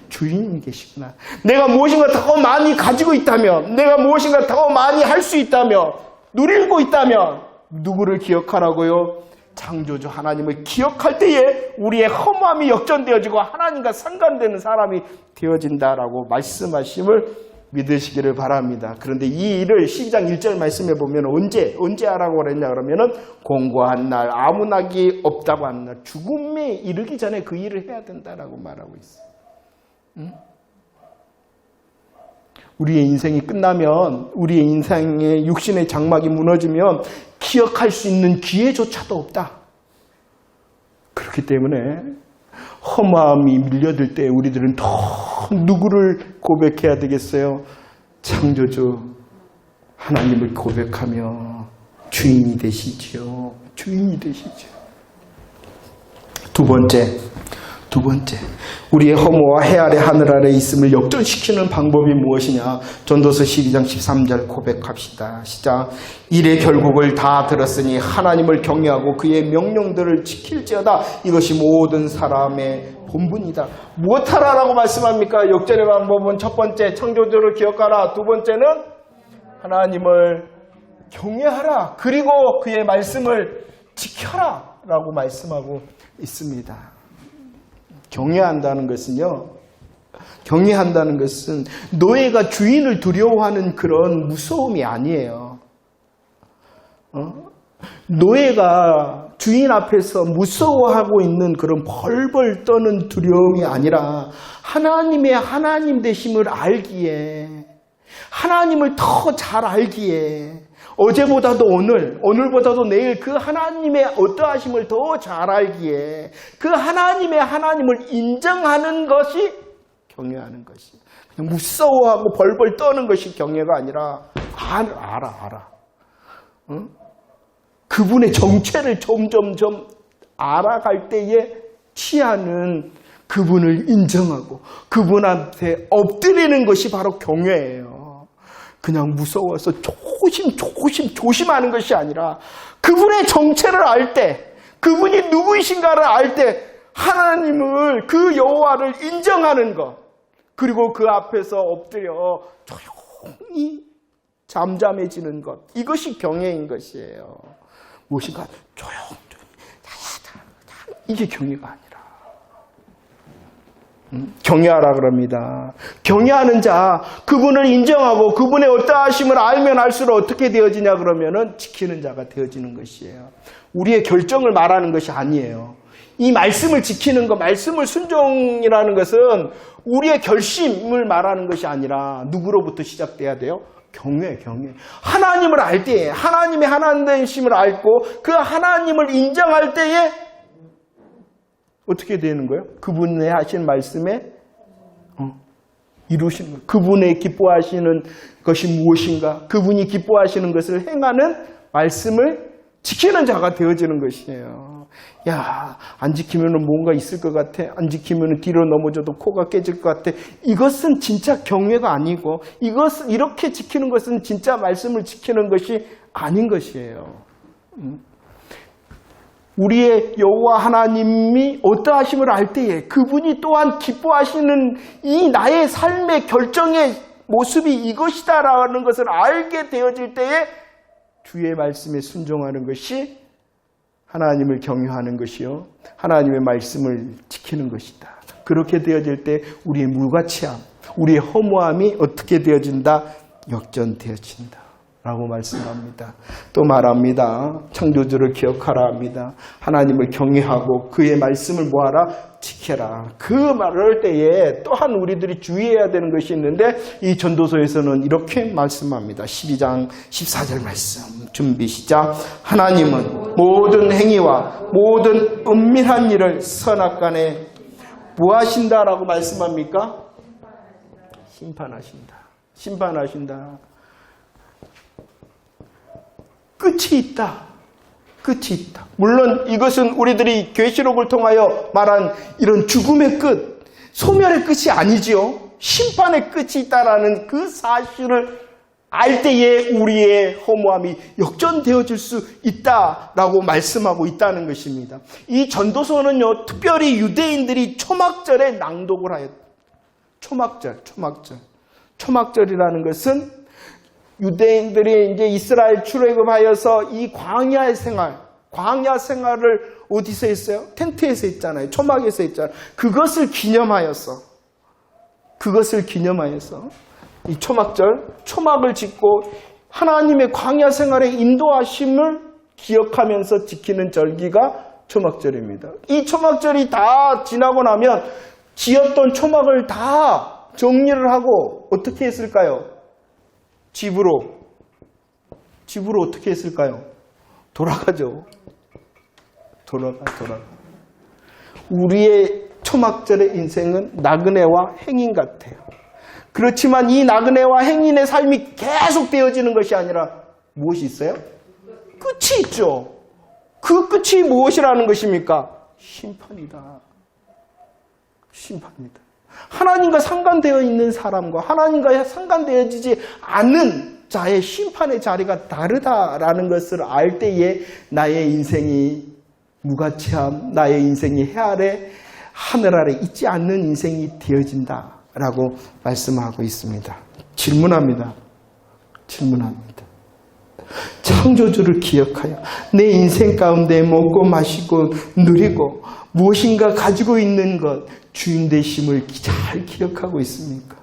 주인이 계시구나. 내가 무엇인가 더 많이 가지고 있다면, 내가 무엇인가 더 많이 할 수 있다면, 누리고 있다면 누구를 기억하라고요? 창조주 하나님을 기억할 때에 우리의 허무함이 역전되어지고 하나님과 상관되는 사람이 되어진다라고 말씀하심을 믿으시기를 바랍니다. 그런데 이 일을 12장 1절 말씀에 보면 언제 하라고 그랬냐 그러면은 공고한 날, 아무 낙이 없다고 하는 날, 죽음에 이르기 전에 그 일을 해야 된다라고 말하고 있어요. 우리의 인생이 끝나면, 우리의 인생의 육신의 장막이 무너지면 기억할 수 있는 기회조차도 없다. 그렇기 때문에 허무함이 밀려들 때 우리들은 더 누구를 고백해야 되겠어요? 창조주 하나님을 고백하며 주인이 되시지요. 주인이 되시죠. 두 번째, 우리의 허무와 해 아래 하늘 아래 있음을 역전시키는 방법이 무엇이냐? 전도서 12장 13절 고백합시다. 시작. 일의 결국을 다 들었으니 하나님을 경외하고 그의 명령들을 지킬지어다. 이것이 모든 사람의 본분이다. 무엇하라라고 말씀합니까? 역전의 방법은 첫 번째, 창조주를 기억하라. 두 번째는 하나님을 경외하라. 그리고 그의 말씀을 지켜라 라고 말씀하고 있습니다. 경외한다는 것은 노예가 주인을 두려워하는 그런 무서움이 아니에요. 노예가 주인 앞에서 무서워하고 있는 그런 벌벌 떠는 두려움이 아니라 하나님의 하나님 되심을 알기에, 하나님을 더 잘 알기에, 어제보다도 오늘보다도 내일 그 하나님의 어떠하심을 더 잘 알기에 그 하나님의 하나님을 인정하는 것이 경외하는 것이, 그냥 무서워하고 벌벌 떠는 것이 경외가 아니라 알아. 응? 그분의 정체를 점점점 알아갈 때에 취하는 그분을 인정하고 그분한테 엎드리는 것이 바로 경외예요. 그냥 무서워서 조심하는 것이 아니라 그분의 정체를 알 때, 그분이 누구이신가를 알 때 하나님을, 그 여호와를 인정하는 것, 그리고 그 앞에서 엎드려 조용히 잠잠해지는 것, 이것이 경외인 것이에요. 무엇인가 조용히 이게 경외가 아니라 경외하라 그럽니다. 경외하는 자, 그분을 인정하고 그분의 어떠하심을 알면 알수록 어떻게 되어지냐 그러면은 지키는 자가 되어지는 것이에요. 우리의 결정을 말하는 것이 아니에요. 이 말씀을 지키는 것, 말씀을 순종이라는 것은 우리의 결심을 말하는 것이 아니라 누구로부터 시작돼야 돼요? 경외. 하나님을 알 때에, 하나님의 하나님 되심을 알고 그 하나님을 인정할 때에 어떻게 되는 거예요? 그분의 하신 말씀에 이루시는 거예요. 그분의 기뻐하시는 것이 무엇인가? 그분이 기뻐하시는 것을 행하는 말씀을 지키는 자가 되어지는 것이에요. 야, 안 지키면 뭔가 있을 것 같아. 안 지키면 뒤로 넘어져도 코가 깨질 것 같아. 이것은 진짜 경외가 아니고, 이것은 이렇게 지키는 것은 진짜 말씀을 지키는 것이 아닌 것이에요. 우리의 여호와 하나님이 어떠하심을 알 때에 그분이 또한 기뻐하시는 이 나의 삶의 결정의 모습이 이것이다라는 것을 알게 되어질 때에 주의 말씀에 순종하는 것이 하나님을 경외하는 것이요, 하나님의 말씀을 지키는 것이다. 그렇게 되어질 때 우리의 무가치함, 우리의 허무함이 어떻게 되어진다? 역전되어진다 라고 말씀합니다. 또 말합니다. 창조주를 기억하라 합니다. 하나님을 경외하고 그의 말씀을 뭐하라? 지켜라. 그 말을 할 때에 또한 우리들이 주의해야 되는 것이 있는데, 이 전도서에서는 이렇게 말씀합니다. 12장 14절 말씀 준비 시작. 하나님은 모든 행위와 모든 은밀한 일을 선악간에 무하신다라고 말씀합니까? 심판하신다. 끝이 있다. 물론 이것은 우리들이 계시록을 통하여 말한 이런 죽음의 끝, 소멸의 끝이 아니지요. 심판의 끝이 있다라는 그 사실을 알 때에 우리의 허무함이 역전되어질 수 있다라고 말씀하고 있다는 것입니다. 이 전도서는요, 특별히 유대인들이 초막절에 낭독을 하였다. 초막절이라는 것은 유대인들이 이제 이스라엘 출애굽하여서 이 광야 생활을 어디서 했어요? 텐트에서 했잖아요. 초막에서 했잖아요. 그것을 기념하여서 이 초막을 짓고 하나님의 광야 생활의 인도하심을 기억하면서 지키는 절기가 초막절입니다. 이 초막절이 다 지나고 나면 지었던 초막을 다 정리를 하고 어떻게 했을까요? 집으로 어떻게 했을까요? 돌아가죠. 돌아가. 우리의 초막절의 인생은 나그네와 행인 같아요. 그렇지만 이 나그네와 행인의 삶이 계속 되어지는 것이 아니라 무엇이 있어요? 끝이 있죠. 그 끝이 무엇이라는 것입니까? 심판이다. 심판이다. 하나님과 상관되어 있는 사람과 하나님과 상관되어지지 않는 자의 심판의 자리가 다르다라는 것을 알 때에 나의 인생이 무가치함, 나의 인생이 해 아래, 하늘 아래 있지 않는 인생이 되어진다라고 말씀하고 있습니다. 질문합니다. 창조주를 기억하여 내 인생 가운데 먹고 마시고 누리고 무엇인가 가지고 있는 것, 주인 되심을 잘 기억하고 있습니까?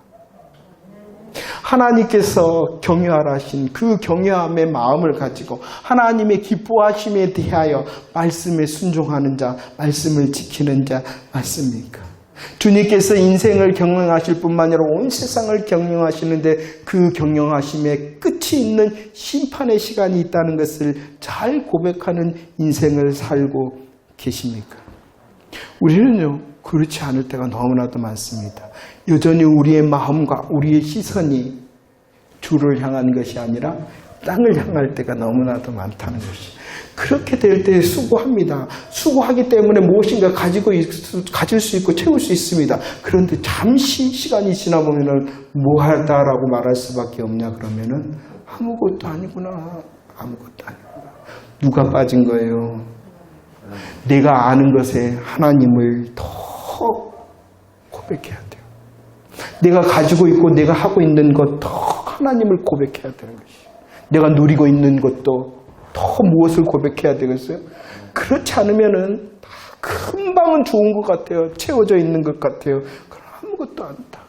하나님께서 경외하라 하신 그 경외함의 마음을 가지고 하나님의 기뻐하심에 대하여 말씀에 순종하는 자, 말씀을 지키는 자 맞습니까? 주님께서 인생을 경영하실 뿐만 아니라 온 세상을 경영하시는데 그 경영하심에 끝이 있는 심판의 시간이 있다는 것을 잘 고백하는 인생을 살고 계십니까? 우리는요, 그렇지 않을 때가 너무나도 많습니다. 여전히 우리의 마음과 우리의 시선이 주를 향한 것이 아니라 땅을 향할 때가 너무나도 많다는 것이. 그렇게 될 때 수고합니다. 수고하기 때문에 무엇인가 가질 수 있고 채울 수 있습니다. 그런데 잠시 시간이 지나보면은 뭐 하다라고 말할 수밖에 없냐 그러면은 아무것도 아니구나. 아무것도 아니구나. 누가 빠진 거예요? 내가 아는 것에 하나님을 더 고백해야 돼요. 내가 가지고 있고 내가 하고 있는 것 더 하나님을 고백해야 되는 것이에요. 내가 누리고 있는 것도 더 무엇을 고백해야 되겠어요? 그렇지 않으면은 다 금방은 좋은 것 같아요. 채워져 있는 것 같아요. 그럼 아무것도 아니다.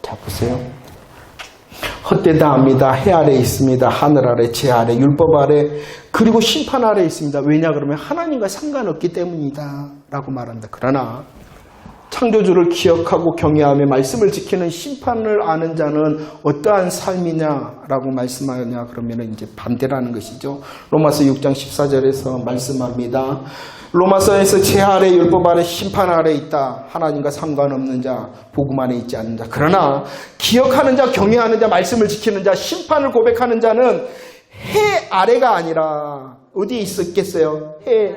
자, 보세요. 헛되다 합니다. 해 아래 있습니다. 하늘 아래, 제 아래, 율법 아래, 그리고 심판 아래 있습니다. 왜냐 그러면 하나님과 상관없기 때문이다 라고 말합니다. 그러나 창조주를 기억하고 경외하며 말씀을 지키는 심판을 아는 자는 어떠한 삶이냐라고 말씀하냐 그러면 이제 반대라는 것이죠. 로마서 6장 14절에서 말씀합니다. 로마서에서 제 아래, 율법 아래, 심판 아래 있다. 하나님과 상관없는 자, 복음 안에 있지 않는 자. 그러나 기억하는 자, 경외하는 자, 말씀을 지키는 자, 심판을 고백하는 자는 해 아래가 아니라 어디에 있었겠어요? 해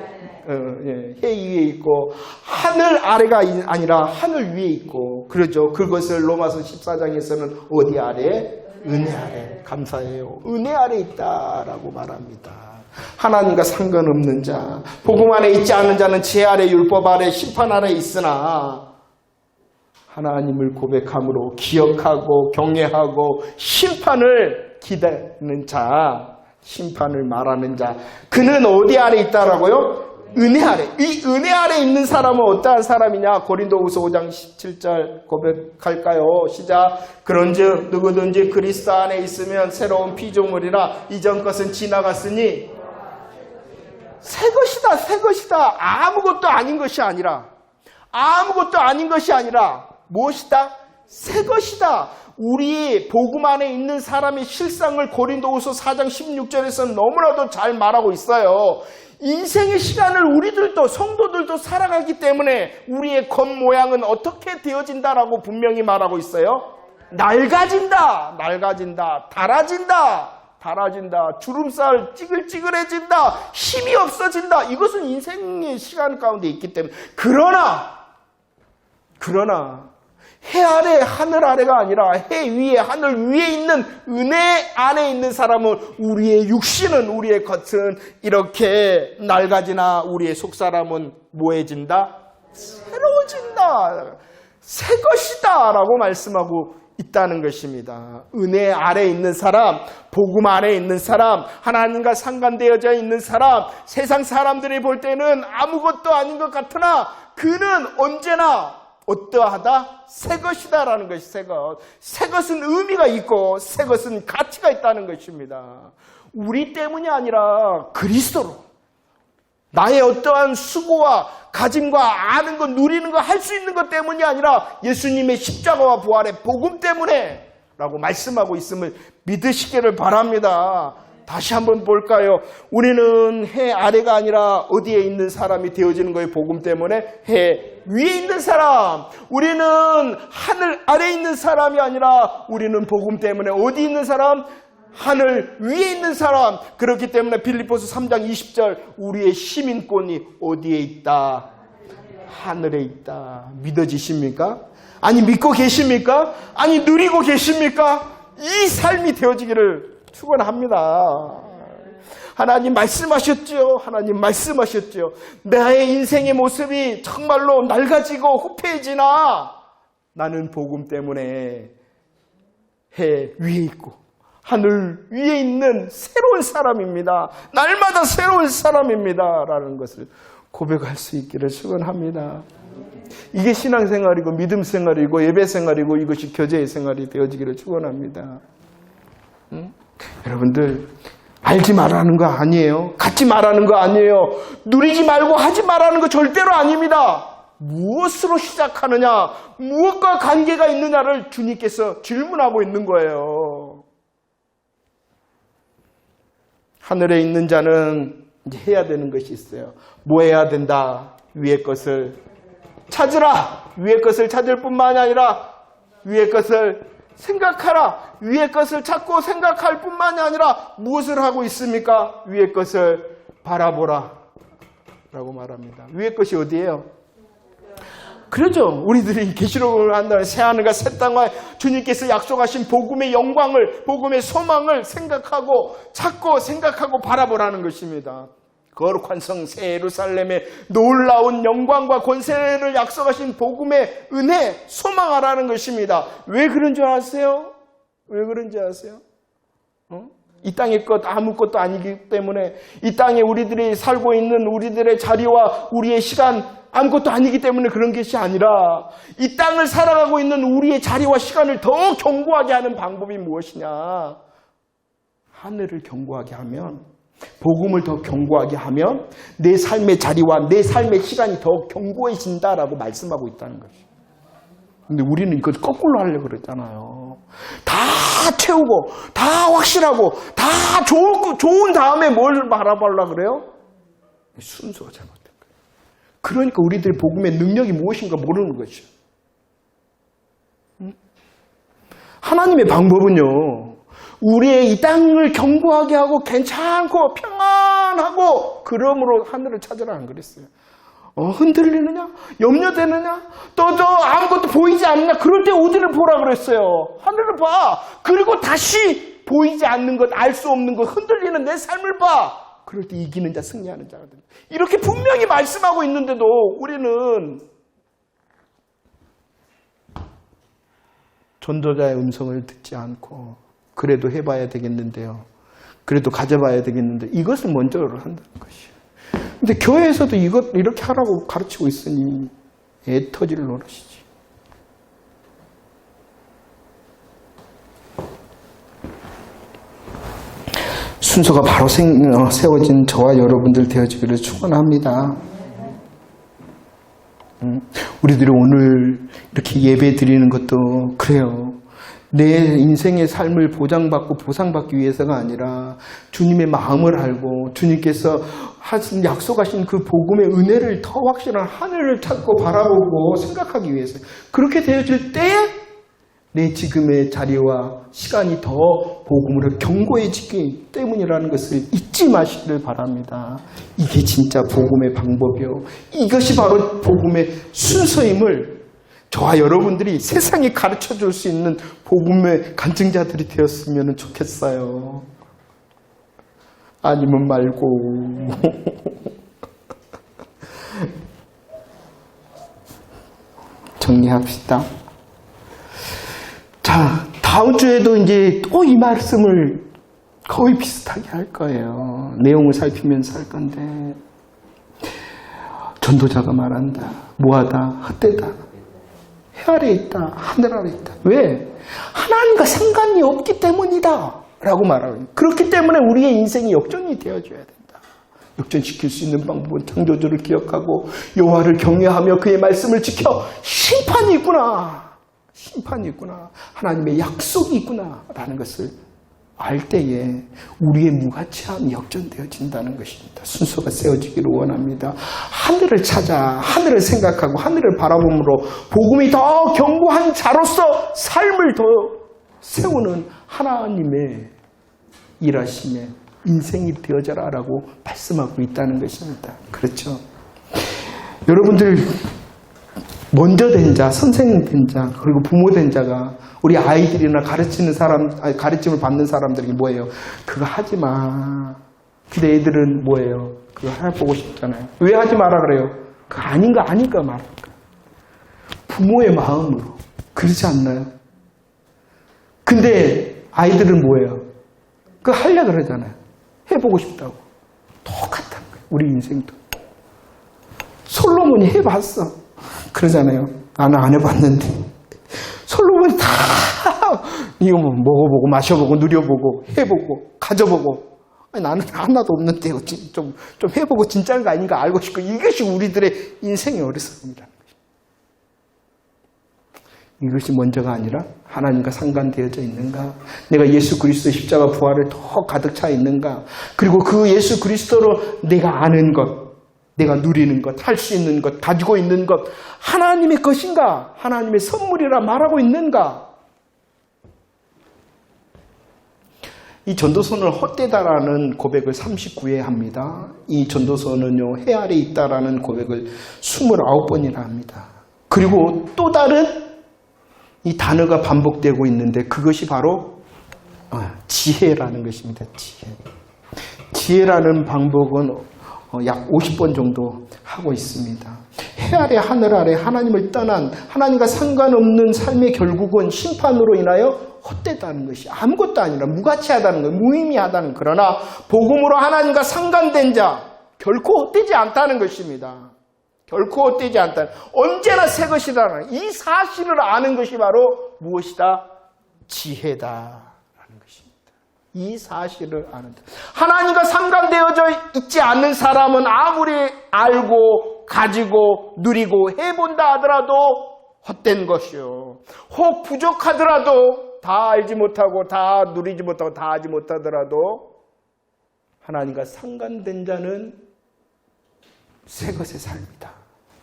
위에 있고 하늘 아래가 아니라 하늘 위에 있고, 그러죠. 그것을 로마서 14장에서는 어디 아래? 은혜 아래. 감사해요. 은혜 아래 있다라고 말합니다. 하나님과 상관없는 자, 복음 안에 있지 않은 자는 제 아래, 율법 아래, 심판 아래 있으나 하나님을 고백함으로 기억하고 경외하고 심판을 기다리는 자, 심판을 말하는 자, 그는 어디 아래 있다라고요? 은혜 아래. 이 은혜 아래 있는 사람은 어떠한 사람이냐? 고린도후서 5장 17절 고백할까요? 시작. 그런즉 누구든지 그리스도 안에 있으면 새로운 피조물이라 이전 것은 지나갔으니 새 것이다. 새 것이다. 아무것도 아닌 것이 아니라, 아무것도 아닌 것이 아니라 무엇이다? 새 것이다. 우리 복음 안에 있는 사람의 실상을 고린도후서 4장 16절에서 너무나도 잘 말하고 있어요. 인생의 시간을 우리들도, 성도들도 살아가기 때문에 우리의 겉모양은 어떻게 되어진다라고 분명히 말하고 있어요. 낡아진다, 낡아진다, 닳아진다, 닳아진다, 주름살 찌글찌글해진다, 힘이 없어진다. 이것은 인생의 시간 가운데 있기 때문에. 그러나 해 아래, 하늘 아래가 아니라 해 위에, 하늘 위에 있는 은혜 안에 있는 사람은 우리의 육신은, 우리의 겉은 이렇게 낡아지나 우리의 속사람은 뭐해진다? 새로워진다. 새 것이다 라고 말씀하고 있다는 것입니다. 은혜 아래 있는 사람, 복음 안에 있는 사람, 하나님과 상관되어져 있는 사람, 세상 사람들이 볼 때는 아무것도 아닌 것 같으나 그는 언제나 어떠하다? 새 것이다라는 것이 새 것. 새 것은 의미가 있고 새 것은 가치가 있다는 것입니다. 우리 때문이 아니라 그리스도로 나의 어떠한 수고와 가짐과 아는 것, 누리는 것, 할 수 있는 것 때문이 아니라 예수님의 십자가와 부활의 복음 때문에 라고 말씀하고 있음을 믿으시기를 바랍니다. 다시 한번 볼까요? 우리는 해 아래가 아니라 어디에 있는 사람이 되어지는 거예요? 복음 때문에. 해 위에 있는 사람. 우리는 하늘 아래에 있는 사람이 아니라 우리는 복음 때문에 어디 있는 사람? 하늘 위에 있는 사람. 그렇기 때문에 빌립보서 3장 20절 우리의 시민권이 어디에 있다? 하늘에 있다. 믿어지십니까? 아니 믿고 계십니까? 아니 누리고 계십니까? 이 삶이 되어지기를 축원합니다. 하나님 말씀하셨죠. 하나님 말씀하셨죠. 나의 인생의 모습이 정말로 낡아지고 후패해지나 나는 복음 때문에 해 위에 있고 하늘 위에 있는 새로운 사람입니다. 날마다 새로운 사람입니다. 라는 것을 고백할 수 있기를 축원합니다. 이게 신앙생활이고 믿음생활이고 예배생활이고 이것이 교제의 생활이 되어지기를 축원합니다. 여러분들 알지 말라는 거 아니에요. 갖지 말라는 거 아니에요. 누리지 말고 하지 말라는 거 절대로 아닙니다. 무엇으로 시작하느냐, 무엇과 관계가 있느냐를 주님께서 질문하고 있는 거예요. 하늘에 있는 자는 이제 해야 되는 것이 있어요. 뭐 해야 된다? 위의 것을 찾으라. 위의 것을 찾을 뿐만이 아니라 위의 것을 생각하라. 위의 것을 찾고 생각할 뿐만이 아니라 무엇을 하고 있습니까? 위의 것을 바라보라 라고 말합니다. 위의 것이 어디예요? 그러죠. 우리들이 계시록을 한다면 새하늘과 새 땅과 주님께서 약속하신 복음의 영광을, 복음의 소망을 생각하고 찾고 생각하고 바라보라는 것입니다. 거룩한 성 새 예루살렘의 놀라운 영광과 권세를 약속하신 복음의 은혜 소망하라는 것입니다. 왜 그런 줄 아세요? 왜 그런지 아세요? 이 땅의 것 아무것도 아니기 때문에, 이 땅에 우리들이 살고 있는 우리들의 자리와 우리의 시간 아무것도 아니기 때문에 그런 것이 아니라, 이 땅을 살아가고 있는 우리의 자리와 시간을 더 견고하게 하는 방법이 무엇이냐? 하늘을 견고하게 하면, 복음을 더 견고하게 하면 내 삶의 자리와 내 삶의 시간이 더 견고해진다라고 말씀하고 있다는 것이죠. 근데 우리는 이걸 거꾸로 하려고 그랬잖아요. 다 채우고 다 확실하고 다 좋은 다음에 뭘 바라보려고 그래요? 순서가 잘못된 거예요. 그러니까 우리들의 복음의 능력이 무엇인가 모르는 거죠. 하나님의 방법은요, 우리의 이 땅을 견고하게 하고 괜찮고 평안하고 그러므로 하늘을 찾으라는 그랬어요. 흔들리느냐? 염려되느냐? 또 아무것도 보이지 않느냐? 그럴 때 어디를 보라 그랬어요? 하늘을 봐. 그리고 다시 보이지 않는 것, 알 수 없는 것, 흔들리는 내 삶을 봐. 그럴 때 이기는 자, 승리하는 자가 된다. 이렇게 분명히 말씀하고 있는데도 우리는 전도자의 음성을 듣지 않고 그래도 해봐야 되겠는데요. 그래도 가져봐야 되겠는데 이것을 먼저 한다는 것이에요. 근데 교회에서도 이렇게 하라고 가르치고 있으니 애 터질 노릇이지. 순서가 바로 세워진 저와 여러분들 되어지기를 축원합니다. 우리들이 오늘 이렇게 예배 드리는 것도 그래요. 내 인생의 삶을 보장받고 보상받기 위해서가 아니라 주님의 마음을 알고 주님께서 약속하신 그 복음의 은혜를 더 확실한 하늘을 찾고 바라보고 생각하기 위해서, 그렇게 되어질 때 내 지금의 자리와 시간이 더 복음으로 견고해지기 때문이라는 것을 잊지 마시기를 바랍니다. 이게 진짜 복음의 방법이요, 이것이 바로 복음의 순서임을 저와 여러분들이 세상에 가르쳐줄 수 있는 복음의 간증자들이 되었으면 좋겠어요. 아니면 말고. 정리합시다. 자, 다음 주에도 이제 또 이 말씀을 거의 비슷하게 할 거예요. 내용을 살피면서 할 건데, 전도자가 말한다. 뭐하다? 헛되다. 해 아래 있다. 하늘 아래 있다. 왜? 하나님과 상관이 없기 때문이다 라고 말하고, 그렇기 때문에 우리의 인생이 역전이 되어줘야 된다. 역전시킬 수 있는 방법은 창조주를 기억하고 여호와를 경외하며 그의 말씀을 지켜 심판이 있구나, 심판이 있구나, 하나님의 약속이 있구나 라는 것을 알 때에 우리의 무가치함이 역전되어진다는 것입니다. 순서가 세워지기를 원합니다. 하늘을 찾아 하늘을 생각하고 하늘을 바라봄으로 복음이 더 견고한 자로서 삶을 더 세우는 하나님의 일하시며 인생이 되어져라 라고 말씀하고 있다는 것입니다. 그렇죠? 여러분들 먼저 된 자, 선생 된 자, 그리고 부모 된 자가 우리 아이들이나 가르치는 사람, 가르침을 받는 사람들이 뭐예요? 그거 하지 마. 근데 애들은 뭐예요? 그거 해보고 싶잖아요. 왜 하지 마라 그래요? 그거 아닌가 말할까? 부모의 마음으로. 그렇지 않나요? 근데 아이들은 뭐예요? 그거 하려고 그러잖아요. 해보고 싶다고. 똑같다는 거예요. 우리 인생도. 솔로몬이 해봤어. 그러잖아요. 나는 안 해봤는데. 솔로몬이 다 이거 뭐 먹어보고 마셔보고 누려보고 해보고 가져보고 아니, 나는 하나도 없는데 좀 해보고 진짜인 거 아닌가 알고 싶고 이것이 우리들의 인생의 어리석음이라는 거죠. 이것이 먼저가 아니라 하나님과 상관되어져 있는가? 내가 예수 그리스도 십자가 부활을 더 가득 차 있는가? 그리고 그 예수 그리스도로 내가 아는 것, 내가 누리는 것, 할 수 있는 것, 가지고 있는 것 하나님의 것인가? 하나님의 선물이라 말하고 있는가? 이 전도서는 헛되다라는 고백을 39회 합니다. 이 전도서는요, 해 아래 있다라는 고백을 29번이나 합니다. 그리고 또 다른 이 단어가 반복되고 있는데 그것이 바로 지혜라는 것입니다. 지혜라는 방법은 약 50번 정도 하고 있습니다. 해 아래 하늘 아래 하나님을 떠난 하나님과 상관없는 삶의 결국은 심판으로 인하여 헛되다는 것이 아무것도 아니라 무가치하다는 것, 무의미하다는 것. 그러나 복음으로 하나님과 상관된 자 결코 헛되지 않다는 것입니다. 결코 헛되지 않다는, 언제나 새 것이라는 이 사실을 아는 것이 바로 무엇이다? 지혜다라는 것입니다. 이 사실을 아는 것. 하나님과 상관되어져 있지 않는 사람은 아무리 알고 가지고 누리고 해본다 하더라도 헛된 것이요. 혹 부족하더라도 다 알지 못하고 다 누리지 못하고 다 하지 못하더라도 하나님과 상관된 자는 새 것의 삶이다.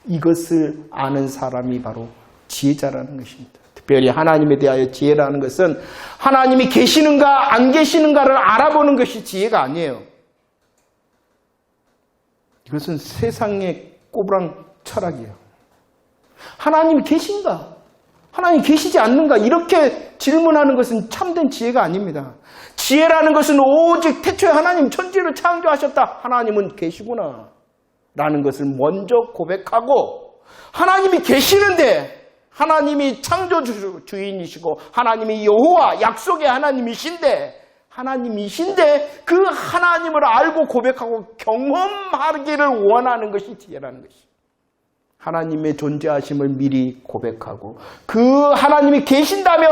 이것을 아는 사람이 바로 지혜자라는 것입니다. 특별히 하나님에 대하여 지혜라는 것은 하나님이 계시는가 안 계시는가를 알아보는 것이 지혜가 아니에요. 이것은 세상의 꼬부랑 철학이에요. 하나님이 계신가? 하나님 계시지 않는가? 이렇게 질문하는 것은 참된 지혜가 아닙니다. 지혜라는 것은 오직 태초에 하나님 천지를 창조하셨다. 하나님은 계시구나. 라는 것을 먼저 고백하고 하나님이 계시는데 하나님이 창조주인이시고 하나님이 여호와 약속의 하나님이신데 그 하나님을 알고 고백하고 경험하기를 원하는 것이 지혜라는 것입니다. 하나님의 존재하심을 미리 고백하고 그 하나님이 계신다면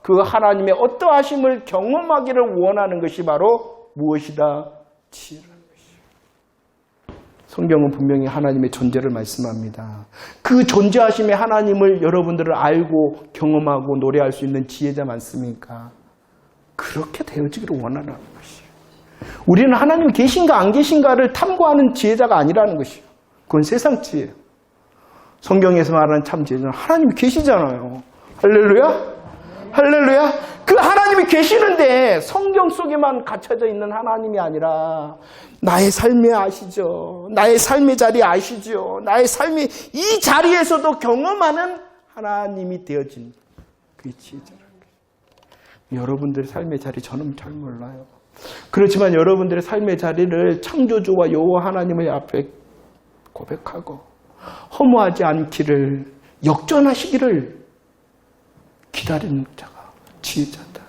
그 하나님의 어떠하심을 경험하기를 원하는 것이 바로 무엇이다? 지혜라는 것이에요. 성경은 분명히 하나님의 존재를 말씀합니다. 그 존재하심의 하나님을 여러분들을 알고 경험하고 노래할 수 있는 지혜자 많습니까? 그렇게 되어지기를 원하는 것이에요. 우리는 하나님이 계신가 안 계신가를 탐구하는 지혜자가 아니라는 것이에요. 그건 세상 지혜예요. 성경에서 말하는 참 지혜는 하나님이 계시잖아요. 할렐루야? 할렐루야? 그 하나님이 계시는데 성경 속에만 갇혀져 있는 하나님이 아니라 나의 삶에 아시죠? 나의 삶의 자리 아시죠? 나의 삶이 이 자리에서도 경험하는 하나님이 되어진 그게 지혜자라는 거예요. 여러분들의 삶의 자리 저는 잘 몰라요. 그렇지만 여러분들의 삶의 자리를 창조주와 여호와 하나님의 앞에 고백하고 허무하지 않기를 역전하시기를 기다리는 자가 지혜자다.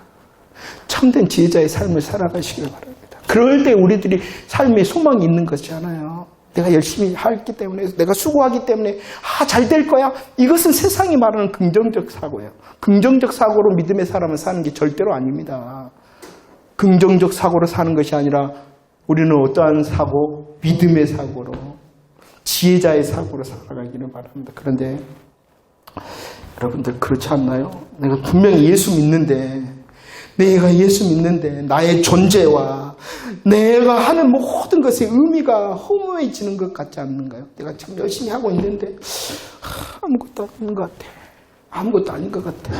참된 지혜자의 삶을 살아가시길 바랍니다. 그럴 때 우리들이 삶에 소망이 있는 것이잖아요. 내가 열심히 하기 때문에 내가 수고하기 때문에 잘 될 거야. 이것은 세상이 말하는 긍정적 사고예요. 긍정적 사고로 믿음의 사람은 사는 게 절대로 아닙니다. 긍정적 사고로 사는 것이 아니라 우리는 어떠한 사고? 믿음의 사고로 지혜자의 사고로 살아가기를 바랍니다. 그런데 여러분들 그렇지 않나요? 내가 분명히 예수 믿는데 나의 존재와 내가 하는 모든 것의 의미가 허무해지는 것 같지 않는가요? 내가 참 열심히 하고 있는데 아무것도 아닌 것 같아. 아무것도 아닌 것 같아.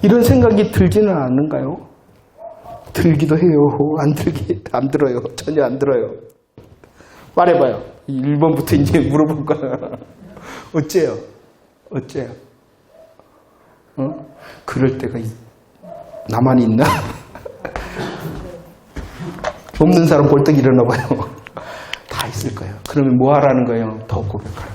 이런 생각이 들지는 않는가요? 들기도 해요. 안 들어요. 전혀 안 들어요. 말해봐요. 1번부터 이제 물어볼 거야. 어째요? 그럴 때가 나만 있나? 없는 사람 벌떡 일어나 봐요. 다 있을 거예요. 그러면 뭐 하라는 거예요? 더 고백하라.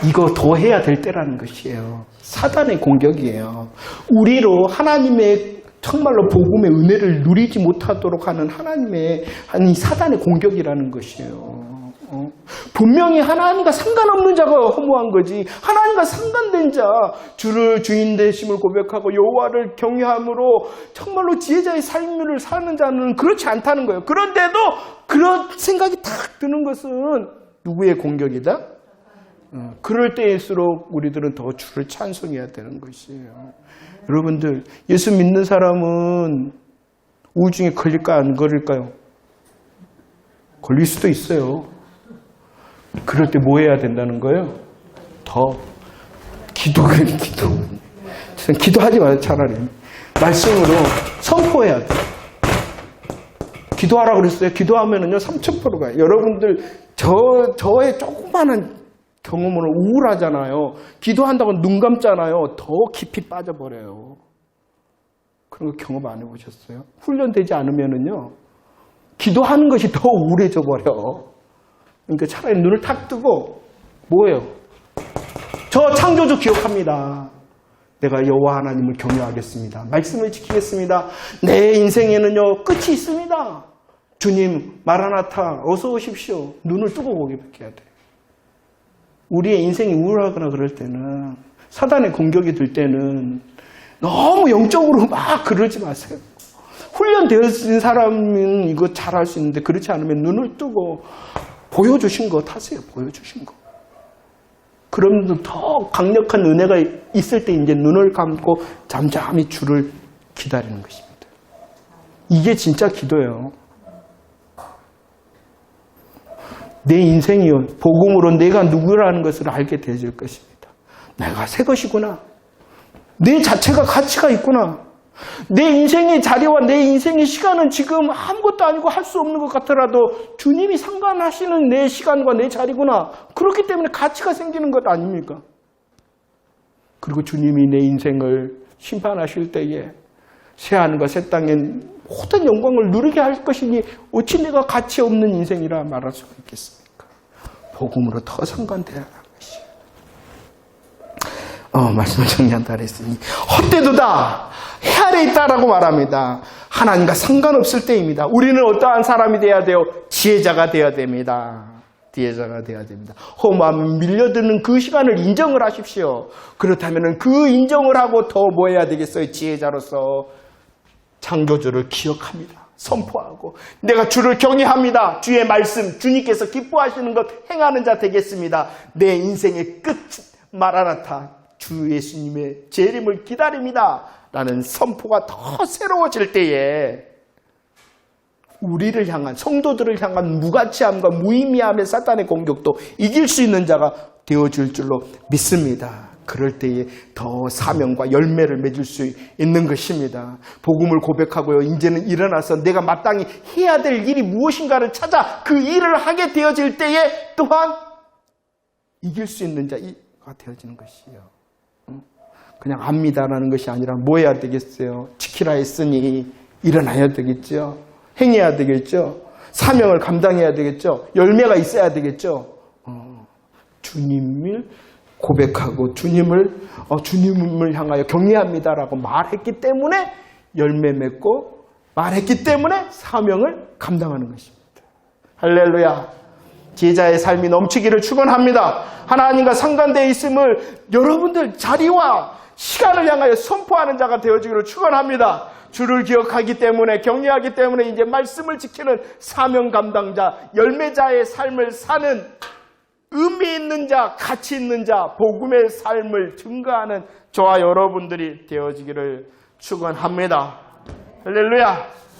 이거 더 해야 될 때라는 것이에요. 사단의 공격이에요. 우리로 하나님의 정말로 복음의 은혜를 누리지 못하도록 하는 하나님의 아니 사단의 공격이라는 것이에요. 분명히 하나님과 상관없는 자가 허무한 거지. 하나님과 상관된 자, 주를 주인 되심을 고백하고 여호와를 경외함으로 정말로 지혜자의 삶을 사는 자는 그렇지 않다는 거예요. 그런데도 그런 생각이 탁 드는 것은 누구의 공격이다? 그럴 때일수록 우리들은 더 주를 찬송해야 되는 것이에요. 여러분들, 예수 믿는 사람은 우울증에 걸릴까요? 안 걸릴까요? 걸릴 수도 있어요. 그럴 때 뭐 해야 된다는 거예요? 더 기도하지 마요. 차라리 말씀으로 선포해야 돼. 기도하라고 그랬어요. 기도하면은요 3000% 가요. 여러분들 저의 조그마한 경험으로 우울하잖아요. 기도한다고 눈 감잖아요. 더 깊이 빠져버려요. 그런 거 경험 안 해보셨어요? 훈련되지 않으면은요 기도하는 것이 더 우울해져 버려. 그러니까 차라리 눈을 탁 뜨고 뭐예요? 저 창조주 기억합니다. 내가 여호와 하나님을 경외하겠습니다. 말씀을 지키겠습니다. 내 인생에는요 끝이 있습니다. 주님 마라나타 어서 오십시오. 눈을 뜨고 고백해야 돼. 우리의 인생이 우울하거나 그럴 때는 사단의 공격이 들 때는 너무 영적으로 막 그러지 마세요. 훈련되어진 사람은 이거 잘할 수 있는데 그렇지 않으면 눈을 뜨고 보여주신 거 타세요. 보여주신 거. 그러면 더 강력한 은혜가 있을 때 이제 눈을 감고 잠잠히 주를 기다리는 것입니다. 이게 진짜 기도예요. 내 인생이요. 복음으로 내가 누구라는 것을 알게 되어질 것입니다. 내가 새 것이구나. 내 자체가 가치가 있구나. 내 인생의 자리와 내 인생의 시간은 지금 아무것도 아니고 할 수 없는 것 같더라도 주님이 상관하시는 내 시간과 내 자리구나. 그렇기 때문에 가치가 생기는 것 아닙니까? 그리고 주님이 내 인생을 심판하실 때에 새하늘과 새 땅의 모든 영광을 누리게 할 것이니 어찌 내가 가치 없는 인생이라 말할 수가 있겠습니까? 복음으로 더 상관되어야 하는 것이에요. 말씀을 정리한다 그랬으니 헛되도다 해아래 있다라고 말합니다. 하나님과 상관없을 때입니다. 우리는 어떠한 사람이 되어야 돼요? 지혜자가 되어야 됩니다. 지혜자가 되어야 됩니다. 허무함 밀려드는 그 시간을 인정을 하십시오. 그렇다면 그 인정을 하고 더 뭐 해야 되겠어요? 지혜자로서 창조주를 기억합니다. 선포하고 내가 주를 경외합니다. 주의 말씀, 주님께서 기뻐하시는 것 행하는 자 되겠습니다. 내 인생의 끝 마라나타 주 예수님의 재림을 기다립니다. 라는 선포가 더 새로워질 때에 우리를 향한 성도들을 향한 무가치함과 무의미함의 사탄의 공격도 이길 수 있는 자가 되어줄 줄로 믿습니다. 그럴 때에 더 사명과 열매를 맺을 수 있는 것입니다. 복음을 고백하고요. 이제는 일어나서 내가 마땅히 해야 될 일이 무엇인가를 찾아 그 일을 하게 되어질 때에 또한 이길 수 있는 자가 되어지는 것이에요. 그냥 압니다라는 것이 아니라 뭐 해야 되겠어요? 지키라 했으니 일어나야 되겠죠. 행해야 되겠죠. 사명을 감당해야 되겠죠. 열매가 있어야 되겠죠. 주님을 고백하고 주님을 향하여 경외합니다라고 말했기 때문에 열매 맺고 말했기 때문에 사명을 감당하는 것입니다. 할렐루야. 제자의 삶이 넘치기를 축원합니다. 하나님과 상관되어 있음을 여러분들 자리와 시간을 향하여 선포하는 자가 되어지기를 축원합니다. 주를 기억하기 때문에 경외하기 때문에 이제 말씀을 지키는 사명 감당자, 열매자의 삶을 사는 의미 있는 자, 가치 있는 자, 복음의 삶을 증거하는 저와 여러분들이 되어지기를 축원합니다. 할렐루야.